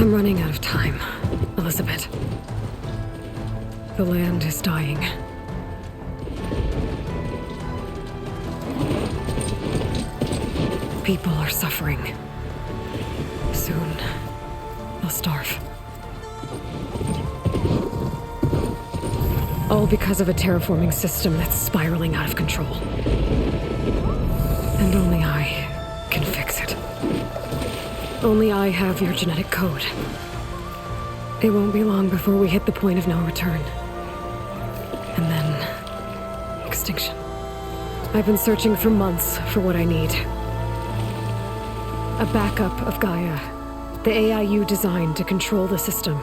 I'm running out of time, Elizabeth. The land is dying. People are suffering. Soon, they'll starve. All because of a terraforming system that's spiraling out of control. And only I can fix it. Only I have your genetic code. It won't be long before we hit the point of no return. And then... extinction. I've been searching for months for what I need. A backup of Gaia. The AI you designed to control the system.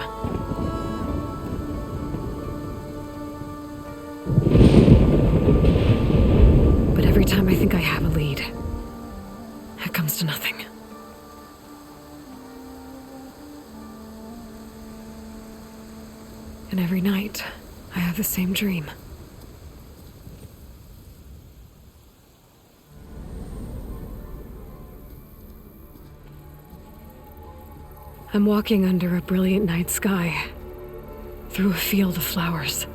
But every time I think I have a lead, it comes to nothing. And every night, I have the same dream. I'm walking under a brilliant night sky, through a field of flowers.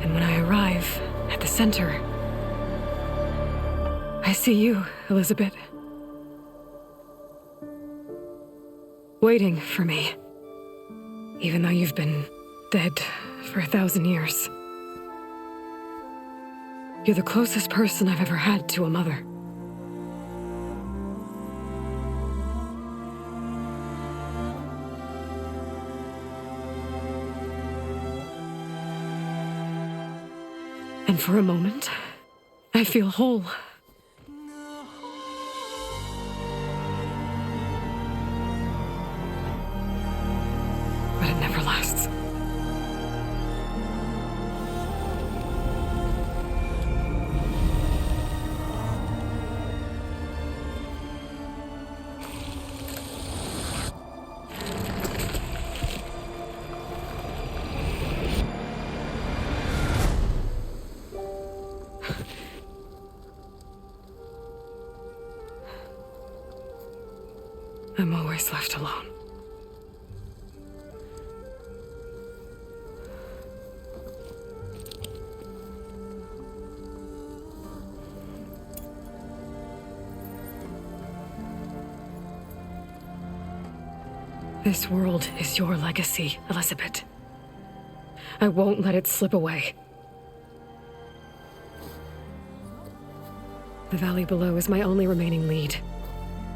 And when I arrive at the center, I see you, Elizabeth. Waiting for me. Even though you've been dead for 1,000 years. You're the closest person I've ever had to a mother. And for a moment, I feel whole. But it never lasts. I'm always left alone. This world is your legacy, Elizabeth. I won't let it slip away. The valley below is my only remaining lead.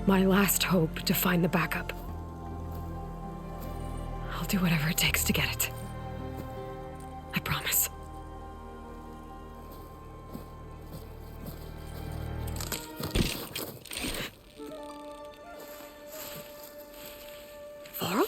My last hope to find the backup. I'll do whatever it takes to get it. I promise. Varl?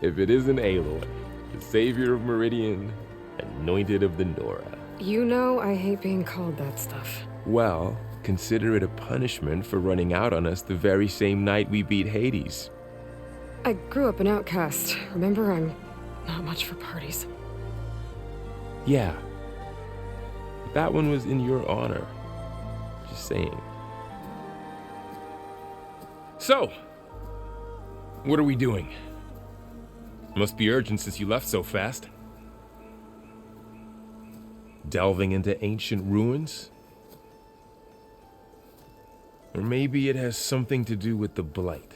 If it isn't Aloy, the savior of Meridian, anointed of the Nora. You know I hate being called that stuff. Well, consider it a punishment for running out on us the very same night we beat Hades. I grew up an outcast. Remember, I'm not much for parties. Yeah. But that one was in your honor. Just saying. So, what are we doing? Must be urgent since you left so fast. Delving into ancient ruins? Or maybe it has something to do with the Blight.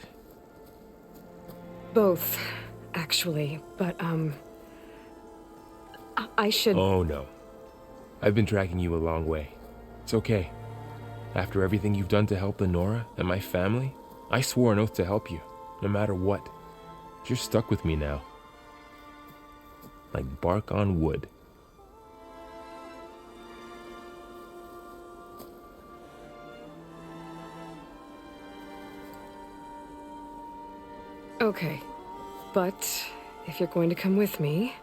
Both, actually, but, I should... Oh, no. I've been tracking you a long way. It's okay. After everything you've done to help the Nora and my family, I swore an oath to help you, no matter what. You're stuck with me now. Like bark on wood. Okay, but if you're going to come with me,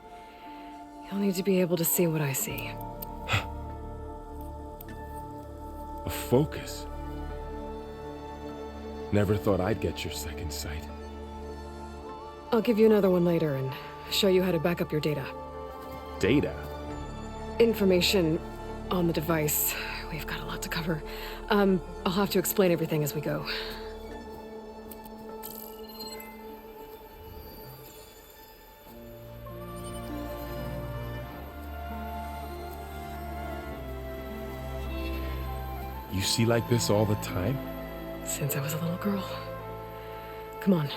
you'll need to be able to see what I see. A focus? Never thought I'd get your second sight. I'll give you another one later and show you how to back up your data. Data? Information on the device we've got a lot to cover. I'll have to explain everything as we go. You see like this all the time? Since I was a little girl. Come on.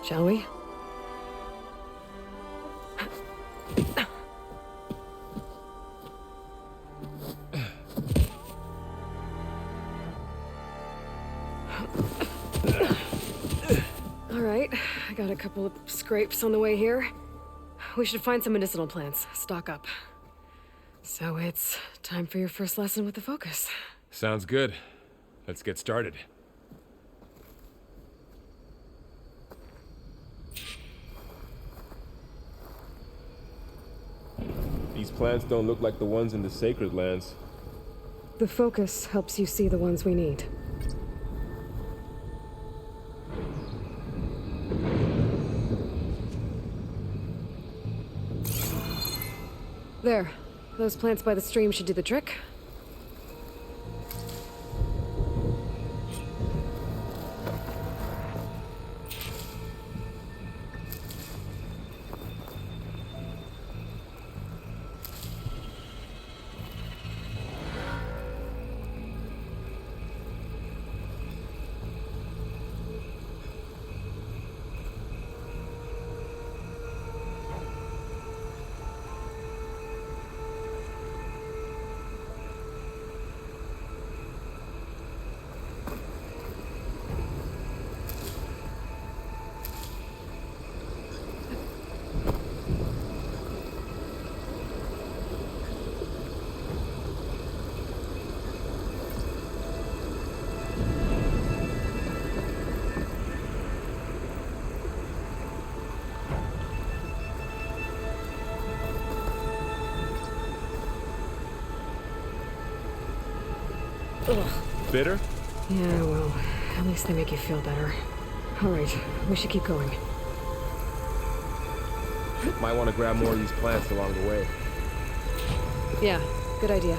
Shall we? All right, I got a couple of scrapes on the way here. We should find some medicinal plants, stock up. So it's time for your first lesson with the focus. Sounds good. Let's get started. These plants don't look like the ones in the sacred lands. The focus helps you see the ones we need. There. Those plants by the stream should do the trick. Ugh. Bitter? Yeah, well, at least they make you feel better. All right, we should keep going. Might want to grab more of these plants along the way. Yeah, good idea.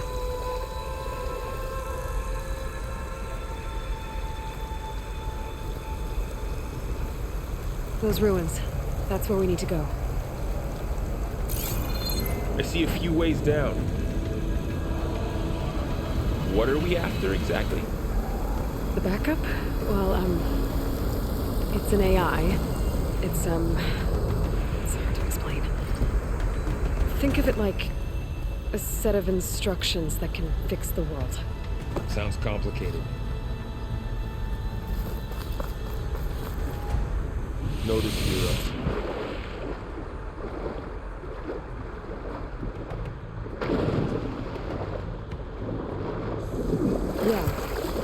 Those ruins. That's where we need to go. I see a few ways down. What are we after exactly? The backup? Well, it's an AI. It's hard to explain. Think of it like a set of instructions that can fix the world. Sounds complicated. Noted, Hero. Yeah,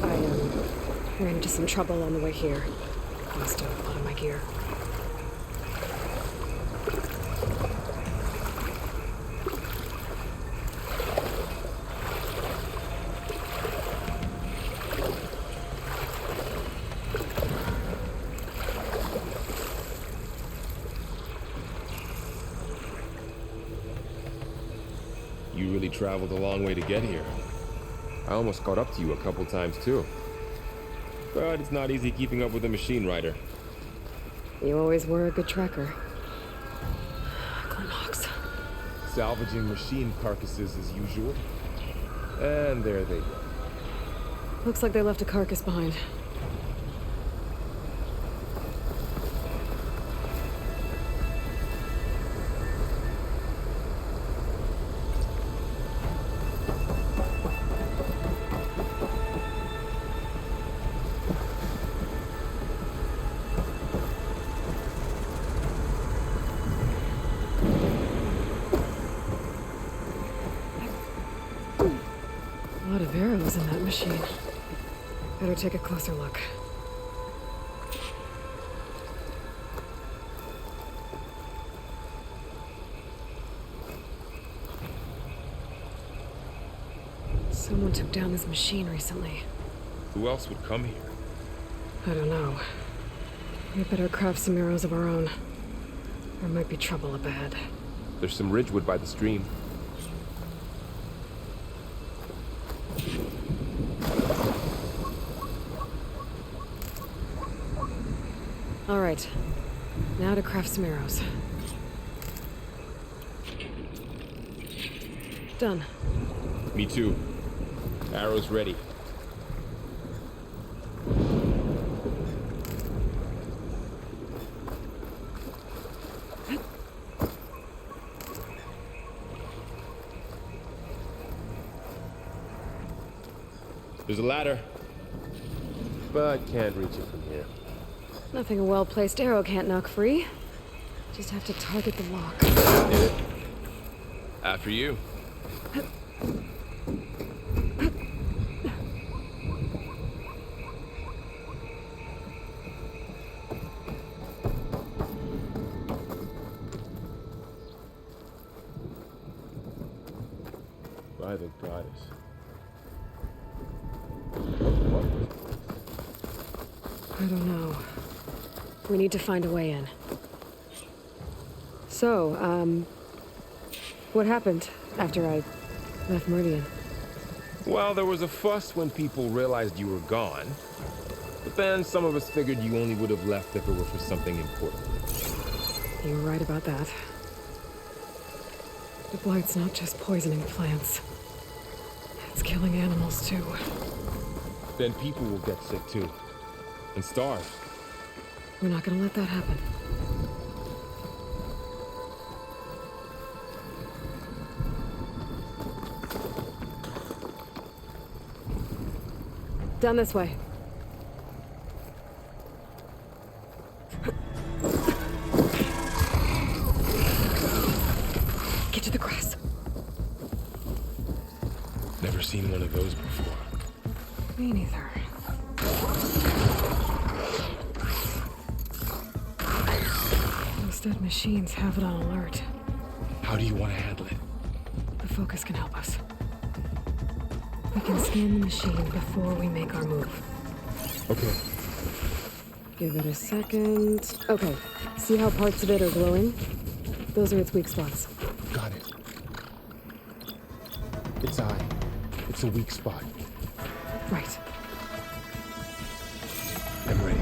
I ran into some trouble on the way here. Lost a lot of my gear. You really traveled a long way to get here. I almost caught up to you a couple times too. But it's not easy keeping up with a machine rider. You always were a good tracker. Glenhawks. Salvaging machine carcasses as usual. And there they go. Looks like they left a carcass behind. A lot of arrows in that machine. Better take a closer look. Someone took down this machine recently. Who else would come here? I don't know. We better craft some arrows of our own. There might be trouble up ahead. There's some ridgewood by the stream. All right. Now to craft some arrows. Done. Me too. Arrows ready. There's a ladder, but can't reach it from here. Nothing a well-placed arrow can't knock free. Just have to target the lock. Hit it. After you. By the goddess. I don't know. We need to find a way in. So, what happened after I left Meridian? Well, there was a fuss when people realized you were gone. But then some of us figured you only would have left if it were for something important. You were right about that. The blight's not just poisoning plants. It's killing animals, too. Then people will get sick too. And starve. We're not gonna let that happen. Down this way. Get to the grass. Never seen one of those before. Me neither. Those dead machines have it on alert. How do you want to handle it? The focus can help us. We can scan the machine before we make our move. Okay. Give it a second. Okay. See how parts of it are glowing? Those are its weak spots. Got it. Its eye. It's a weak spot. Right. I'm ready.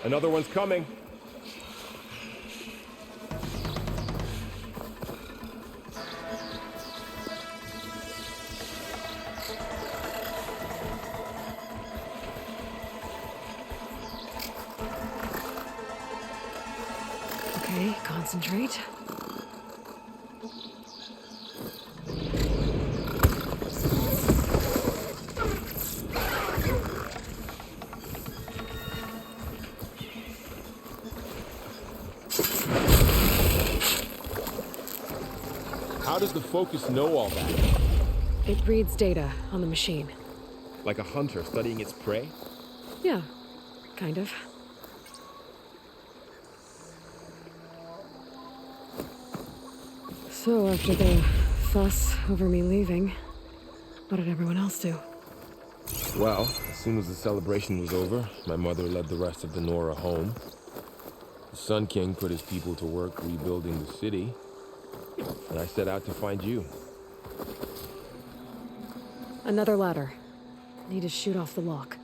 Another one's coming. Okay, concentrate. How does the focus know all that? It reads data on the machine. Like a hunter studying its prey? Yeah, kind of. So after the fuss over me leaving, what did everyone else do? Well, as soon as the celebration was over, my mother led the rest of the Nora home. The Sun King put his people to work rebuilding the city, and I set out to find you. Another ladder. Need to shoot off the lock.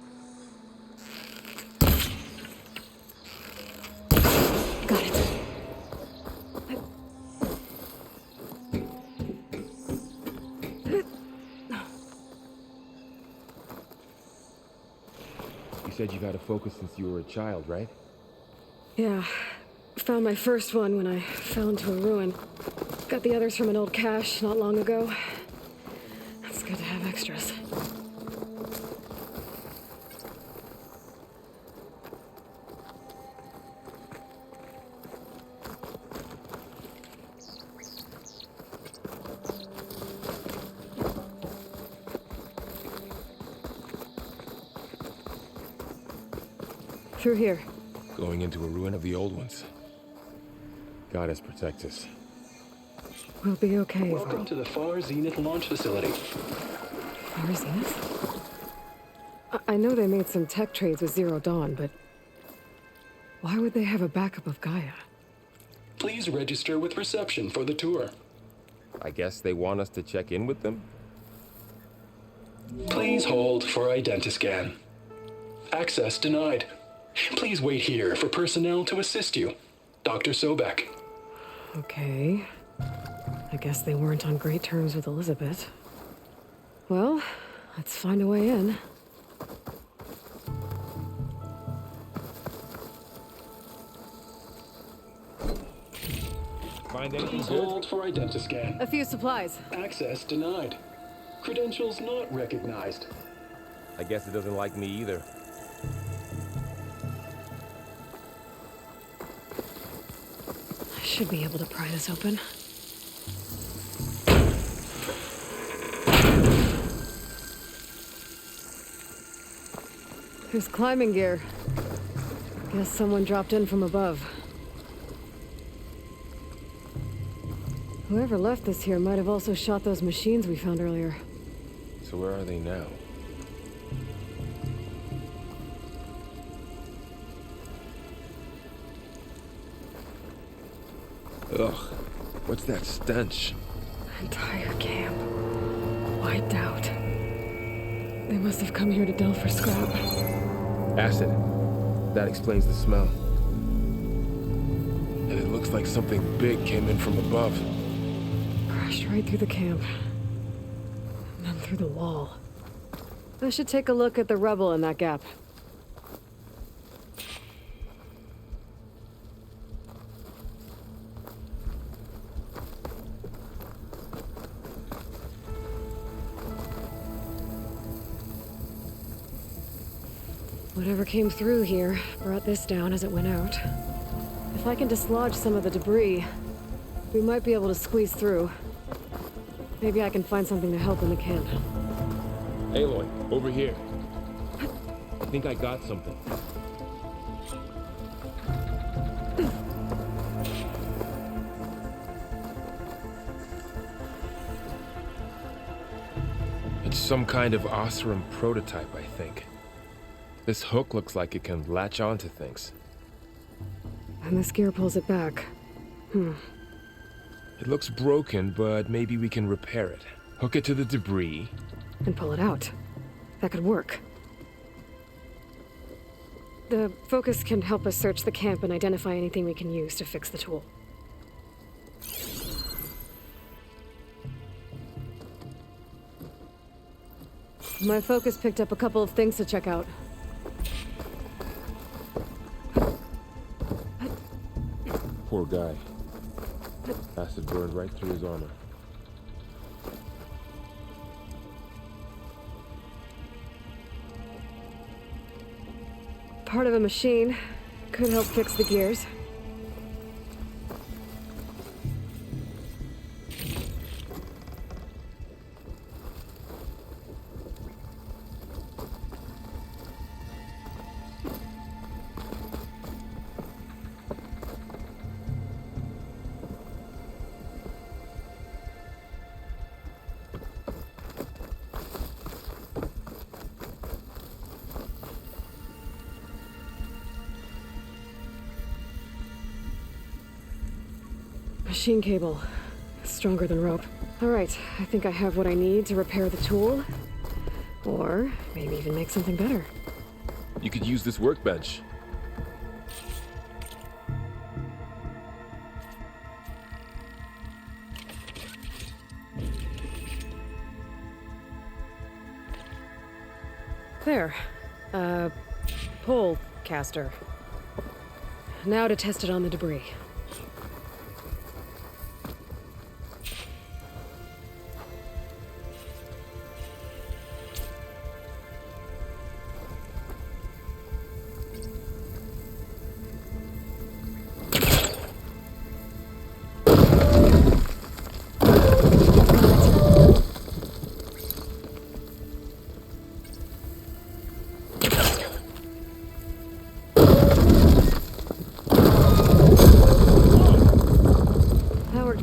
You said you've had a focus since you were a child, right? Yeah. Found my first one when I fell into a ruin. Got the others from an old cache not long ago. It's good to have extras. Through here. Going into a ruin of the old ones. God has protect us. We'll be okay. Welcome to the Far Zenith launch facility. Far Zenith? I know they made some tech trades with Zero Dawn, but why would they have a backup of Gaia? Please register with reception for the tour. I guess they want us to check in with them? Please hold for identiscan. Access denied. Please wait here for personnel to assist you. Dr. Sobek. Okay. I guess they weren't on great terms with Elizabeth. Well, let's find a way in. Find anything Please good? hold for identiscan. A few supplies. Access denied. Credentials not recognized. I guess it doesn't like me either. I should be able to pry this open. There's climbing gear. Guess someone dropped in from above. Whoever left this here might have also shot those machines we found earlier. So where are they now? Ugh, what's that stench? Entire camp. Wiped out. They must have come here to delve for scrap. Acid. That explains the smell. And it looks like something big came in from above. Crashed right through the camp. And then through the wall. I should take a look at the rubble in that gap. Whatever came through here brought this down as it went out. If I can dislodge some of the debris, we might be able to squeeze through. Maybe I can find something to help in the camp. Aloy, over here. I think I got something. It's some kind of Osram prototype, I think. This hook looks like it can latch onto things. And this gear pulls it back. It looks broken, but maybe we can repair it. Hook it to the debris. And pull it out. That could work. The focus can help us search the camp and identify anything we can use to fix the tool. My focus picked up a couple of things to check out. Poor guy. Acid burned right through his armor. Part of a machine. Could help fix the gears. Machine cable. Stronger than rope. All right, I think I have what I need to repair the tool. Or maybe even make something better. You could use this workbench. There. pole caster. Now to test it on the debris.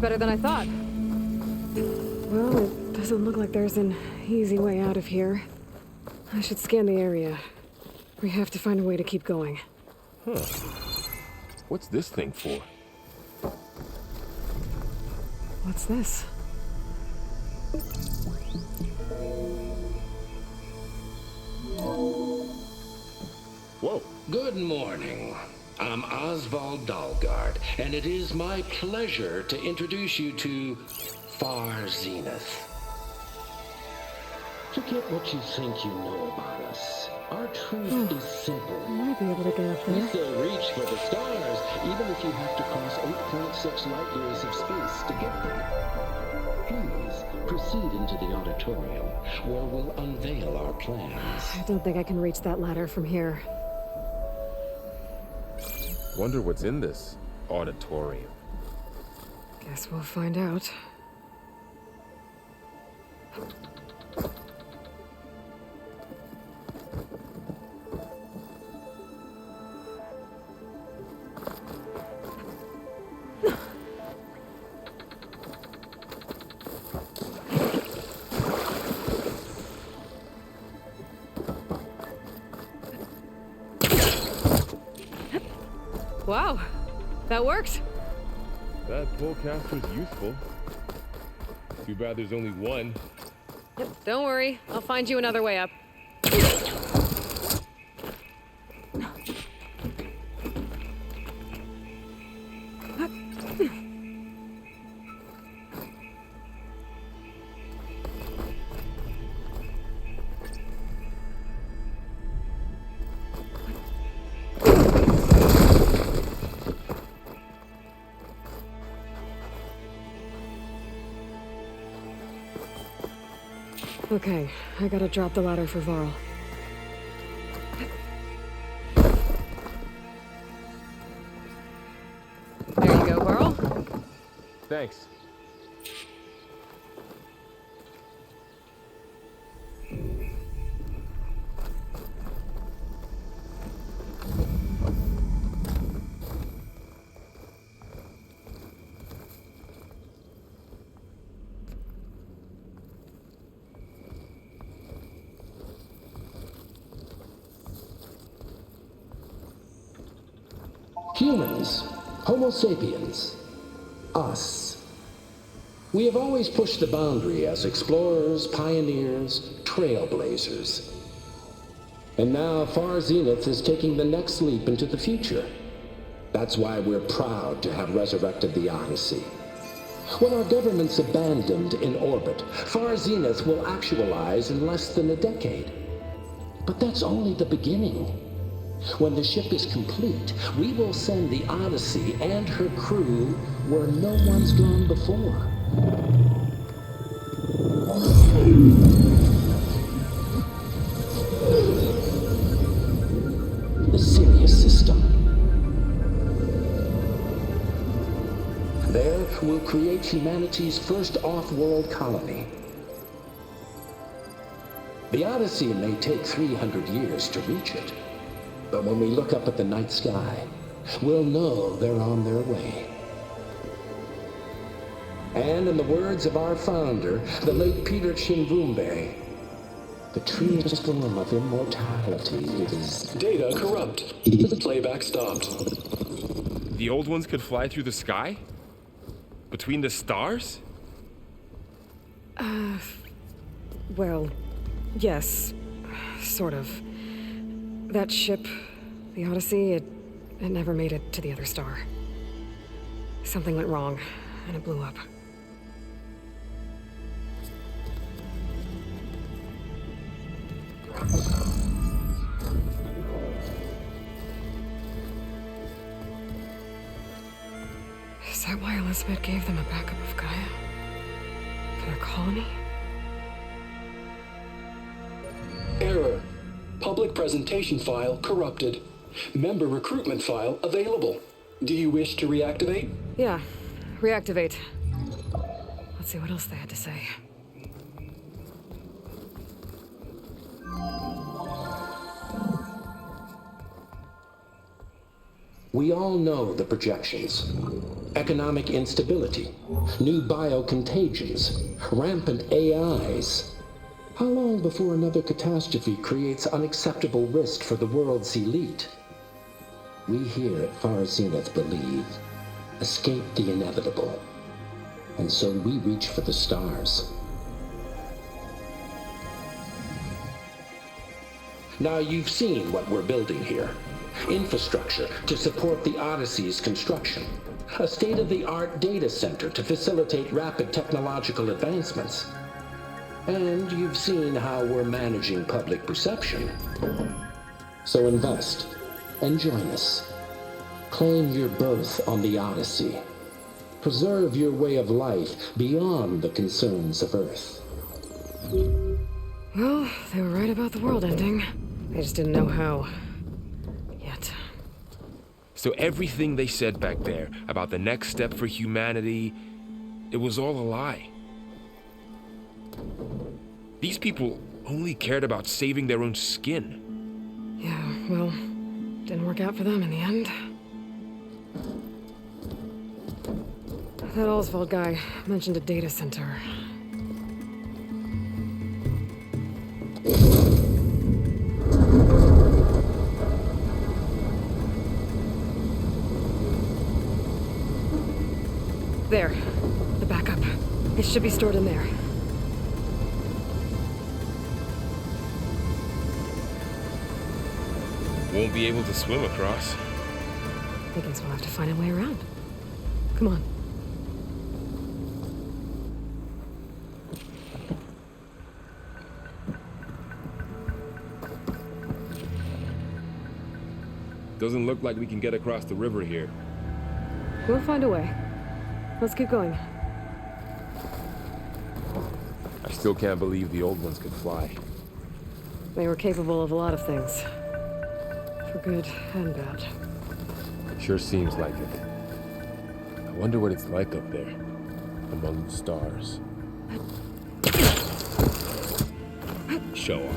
Better than I thought. Well, it doesn't look like there's an easy way out of here. I should scan the area. We have to find a way to keep going. Huh. What's this thing for? What's this? Whoa. Good morning. I'm Oswald Dalgard, and it is my pleasure to introduce you to Far Zenith. Forget what you think you know about us. Our truth is simple. I might be able to get up We there. still reach for the stars, even if you have to cross 8.6 light years of space to get there. Please proceed into the auditorium, where we'll unveil our plans. I don't think I can reach that ladder from here. Wonder what's in this auditorium. Guess we'll find out. Wow, that worked. That polecaster's useful. Too bad there's only one. Yep, don't worry. I'll find you another way up. Okay, I gotta drop the ladder for Varl. There you go, Varl. Thanks. Humans, Homo sapiens, us. We have always pushed the boundary as explorers, pioneers, trailblazers. And now Far Zenith is taking the next leap into the future. That's why we're proud to have resurrected the Odyssey. When our government's abandoned in orbit, Far Zenith will actualize in less than a decade. But that's only the beginning. When the ship is complete, we will send the Odyssey and her crew where no one's gone before. The Sirius system. There, we'll create humanity's first off-world colony. The Odyssey may take 300 years to reach it. But when we look up at the night sky, we'll know they're on their way. And in the words of our founder, the late Peter Chimbumbe, the true form of immortality is... Data corrupt. Playback stopped. The old ones could fly through the sky? Between the stars? Well, yes, sort of. That ship, the Odyssey, it never made it to the other star. Something went wrong, and it blew up. Is that why Elizabeth gave them a backup of Gaia? For their colony? Error. Public presentation file corrupted. Member recruitment file available. Do you wish to reactivate? Yeah. Reactivate. Let's see what else they had to say. We all know the projections. Economic instability, new biocontagions, rampant AIs. How long before another catastrophe creates unacceptable risk for the world's elite? We here at Far Zenith believe, escape the inevitable. And so we reach for the stars. Now you've seen what we're building here. Infrastructure to support the Odyssey's construction. A state-of-the-art data center to facilitate rapid technological advancements. And you've seen how we're managing public perception. So invest and join us. Claim your berth on the Odyssey. Preserve your way of life beyond the concerns of Earth. Well, they were right about the world ending. They just didn't know how. Yet. So everything they said back there about the next step for humanity, it was all a lie. These people only cared about saving their own skin. Yeah, well, didn't work out for them in the end. That Oswald guy mentioned a data center. There. The backup. It should be stored in there. Won't be able to swim across. I guess we'll have to find a way around. Come on. Doesn't look like we can get across the river here. We'll find a way. Let's keep going. I still can't believe the old ones could fly. They were capable of a lot of things. For good and bad. Sure seems like it. I wonder what it's like up there, among the stars. Show off.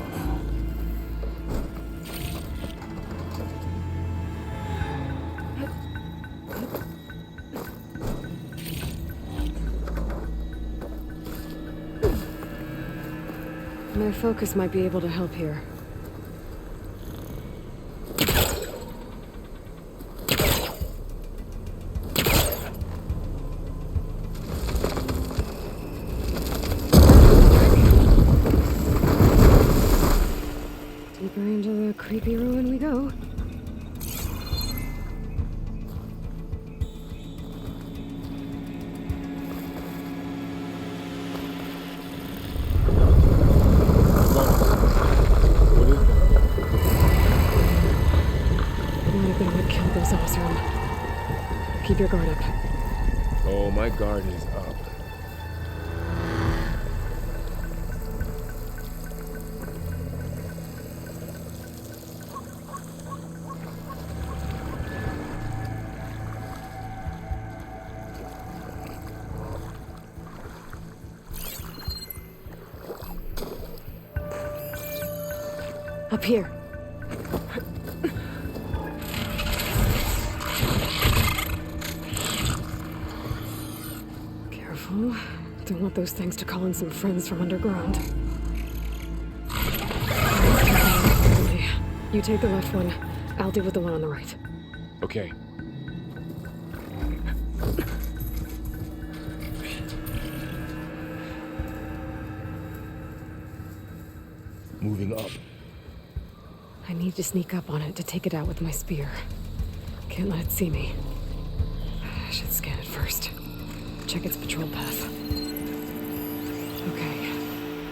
My focus might be able to help here. Deeper into the creepy ruin we go. Keep your guard up. Oh, my guard is up. Up here. Careful. Don't want those things to call in some friends from underground. You take the left one. I'll deal with the one on the right. Okay. Moving up. I need to sneak up on it to take it out with my spear. Can't let it see me. I should scan it first. Check its patrol path. Okay,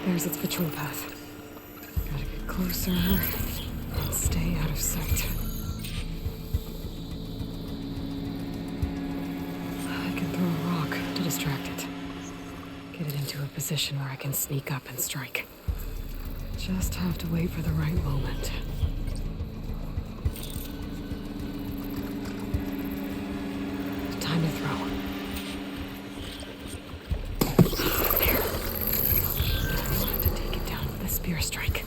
there's its patrol path. Gotta get closer and stay out of sight. I can position where I can sneak up and strike. Just have to wait for the right moment. Time to throw. There. Just have to take it down with a spear strike.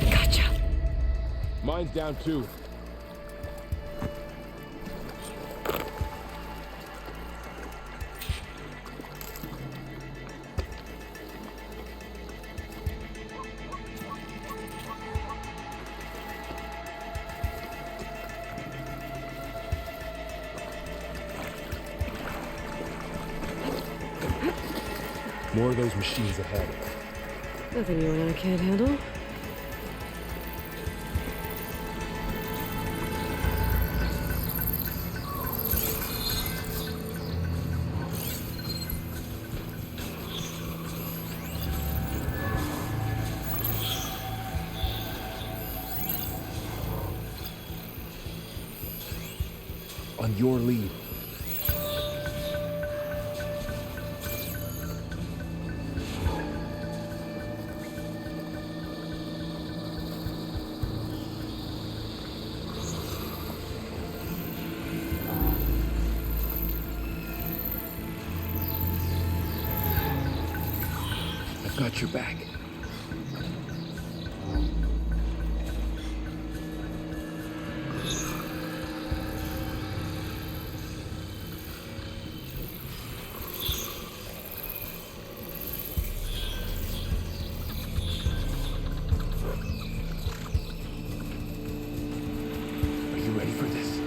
Gotcha. Mine's down too. More of those machines ahead. Nothing you and I can't handle. On your lead. I've got your back. Are you ready for this?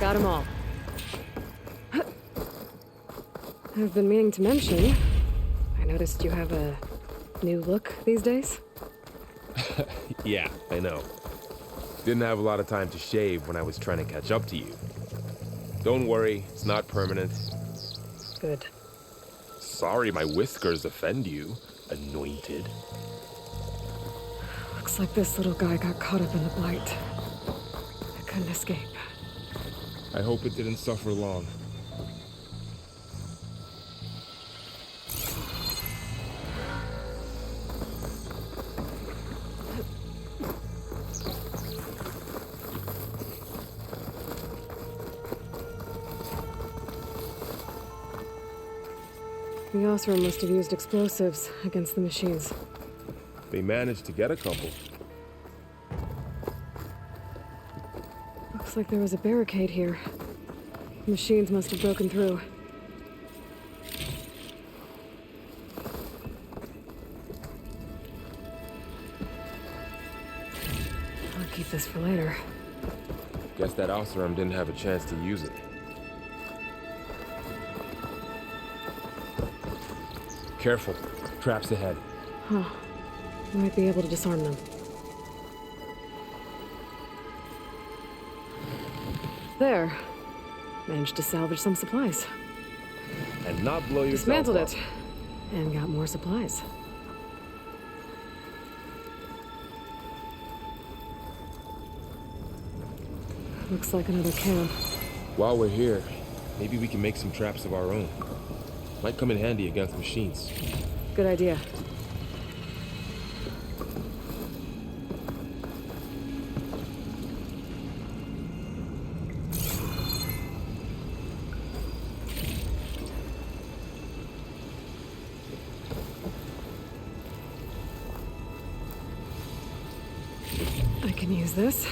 Got 'em all. I've been meaning to mention, I noticed you have a new look these days. Yeah, I know. Didn't have a lot of time to shave when I was trying to catch up to you. Don't worry, it's not permanent. Good. Sorry my whiskers offend you, anointed. Looks like this little guy got caught up in the blight. I couldn't escape. I hope it didn't suffer long. The Osram must have used explosives against the machines. They managed to get a couple. Looks like there was a barricade here. The machines must have broken through. I'll keep this for later. Guess that Osram didn't have a chance to use it. Careful. Traps ahead. Huh. Might be able to disarm them. There. Managed to salvage some supplies. and not blow yourself Dismantled up. it. And got more supplies. Looks like another camp. While we're here, maybe we can make some traps of our own. Might come in handy against machines. Good idea. I can use this.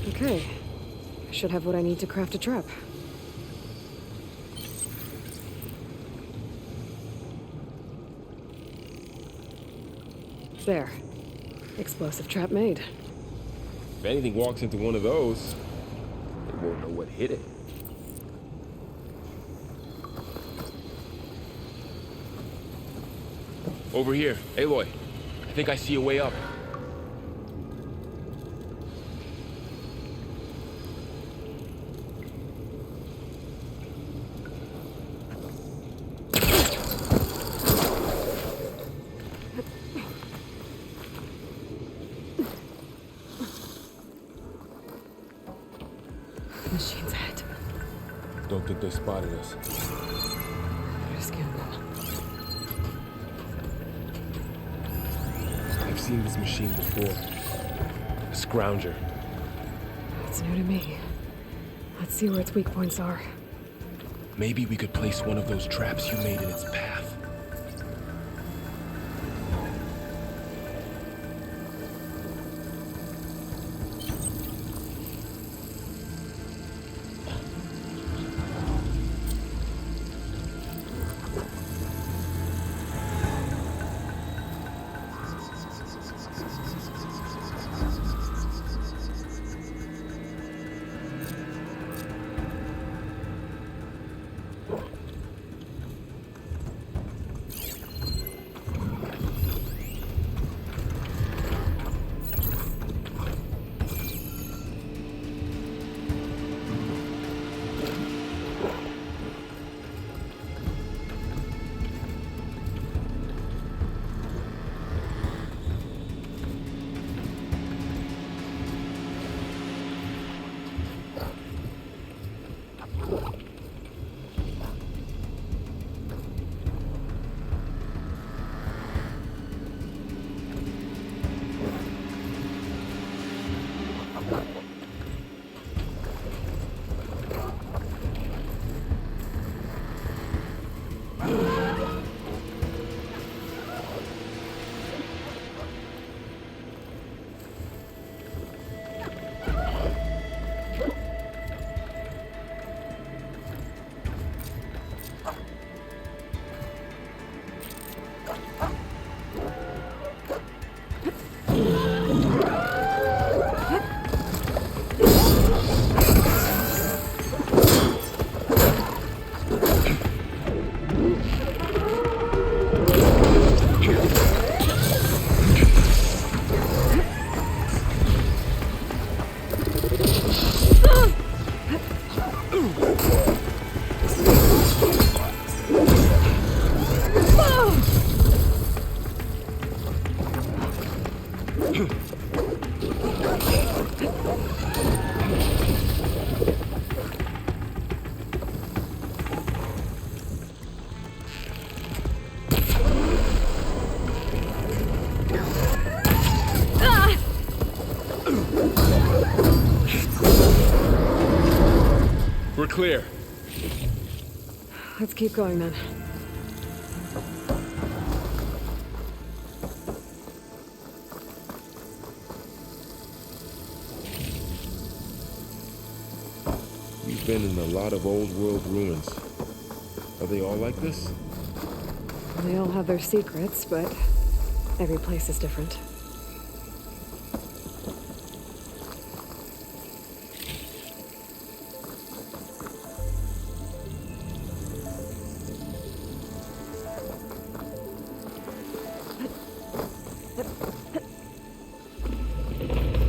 Okay. I should have what I need to craft a trap. There. Explosive trap made. If anything walks into one of those, they won't know what hit it. Over here, Aloy. I think I see a way up. Machine's ahead. Don't think they spotted us. Better scan them. I've seen this machine before. A scrounger. It's new to me. Let's see where its weak points are. Maybe we could place one of those traps you made in its path. We're clear. Let's keep going then. We've been in a lot of old world ruins. Are they all like this? They all have their secrets, but every place is different.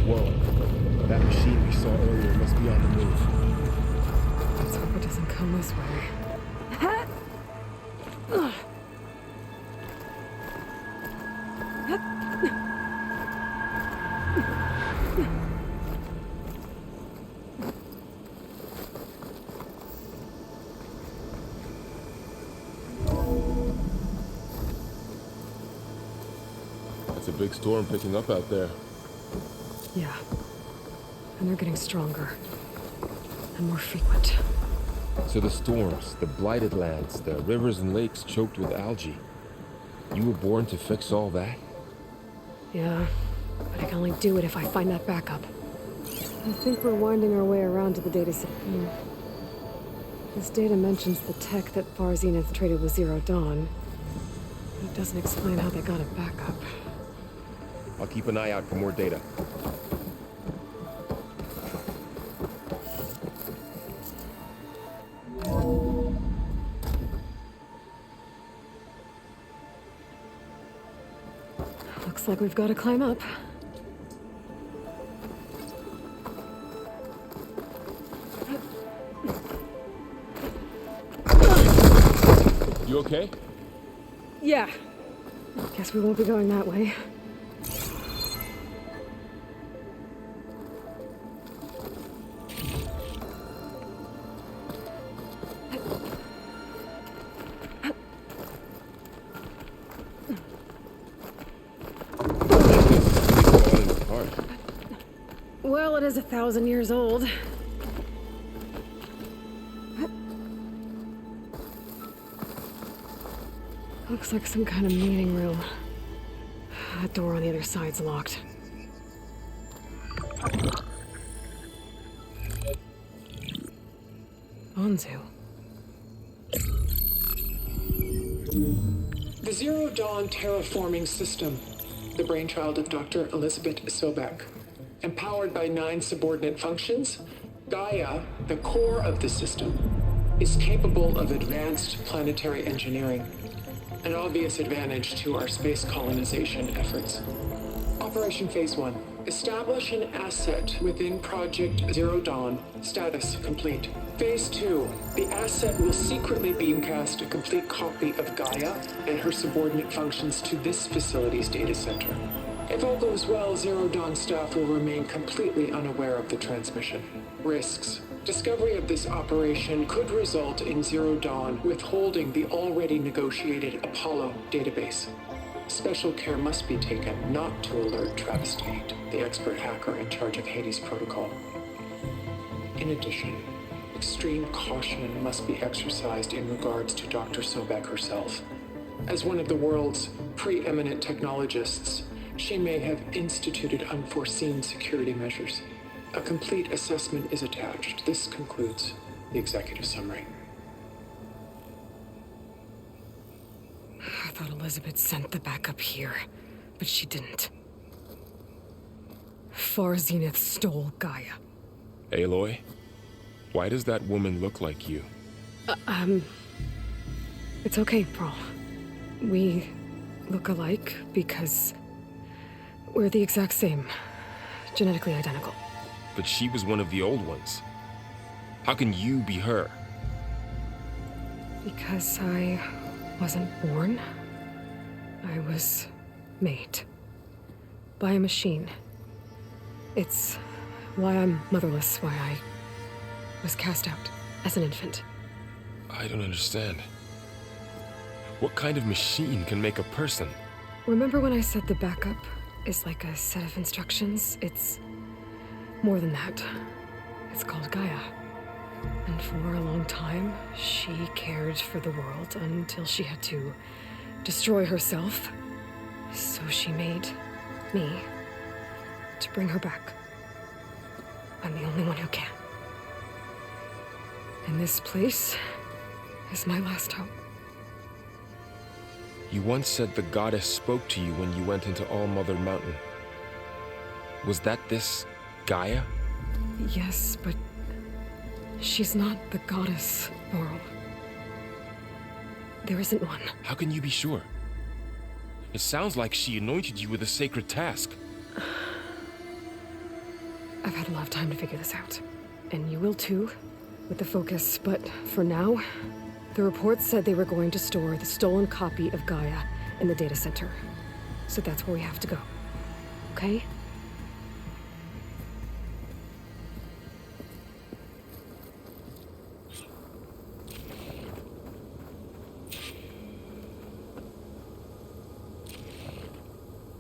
Whoa. That machine we saw earlier must be on the move. Let's hope it doesn't Come this way. It's a big storm picking up out there. Yeah. And they're getting stronger. And more frequent. So the storms, the blighted lands, the rivers and lakes choked with algae. You were born to fix all that? Yeah. But I can only do it if I find that backup. I think we're winding our way around to the data set. This data mentions the tech that Far Zenith traded with Zero Dawn. But it doesn't explain how they got it back up. I'll keep an eye out for more data. Looks like we've got to climb up. You okay? Yeah. Guess we won't be going that way. Falling apart. Well, it is 1,000 years old. Looks like some kind of meeting room. That door on the other side's locked. Anzu. The Zero Dawn terraforming system, the brainchild of Dr. Elizabeth Sobek. Empowered by 9 subordinate functions, Gaia, the core of the system, is capable of advanced planetary engineering, an obvious advantage to our space colonization efforts. Operation Phase 1. Establish an asset within Project Zero Dawn. Status complete. Phase 2. The asset will secretly beamcast a complete copy of Gaia and her subordinate functions to this facility's data center. If all goes well, Zero Dawn staff will remain completely unaware of the transmission. Risks. Discovery of this operation could result in Zero Dawn withholding the already negotiated Apollo database. Special care must be taken not to alert Travis Tate, the expert hacker in charge of Hades Protocol. In addition, extreme caution must be exercised in regards to Dr. Sobek herself. As one of the world's preeminent technologists, she may have instituted unforeseen security measures. A complete assessment is attached. This concludes the executive summary. I thought Elizabeth sent the backup here, but she didn't. Far Zenith stole Gaia. Aloy? Why does that woman look like you? It's okay, Pearl. We look alike because we're the exact same. Genetically identical. But she was one of the old ones. How can you be her? Because I wasn't born. I was made. By a machine. It's why I'm motherless, why I was cast out as an infant. I don't understand. What kind of machine can make a person? Remember when I said the backup is like a set of instructions? It's more than that. It's called Gaia. And for a long time, she cared for the world until she had to destroy herself. So she made me to bring her back. I'm the only one who can. And this place is my last hope. You once said the goddess spoke to you when you went into All Mother Mountain. Was that this Gaia? Yes, but she's not the goddess, Laurel. There isn't one. How can you be sure? It sounds like she anointed you with a sacred task. I've had a lot of time to figure this out. And you will too. with the focus, but for now, the report said they were going to store the stolen copy of Gaia in the data center. So that's where we have to go. Okay?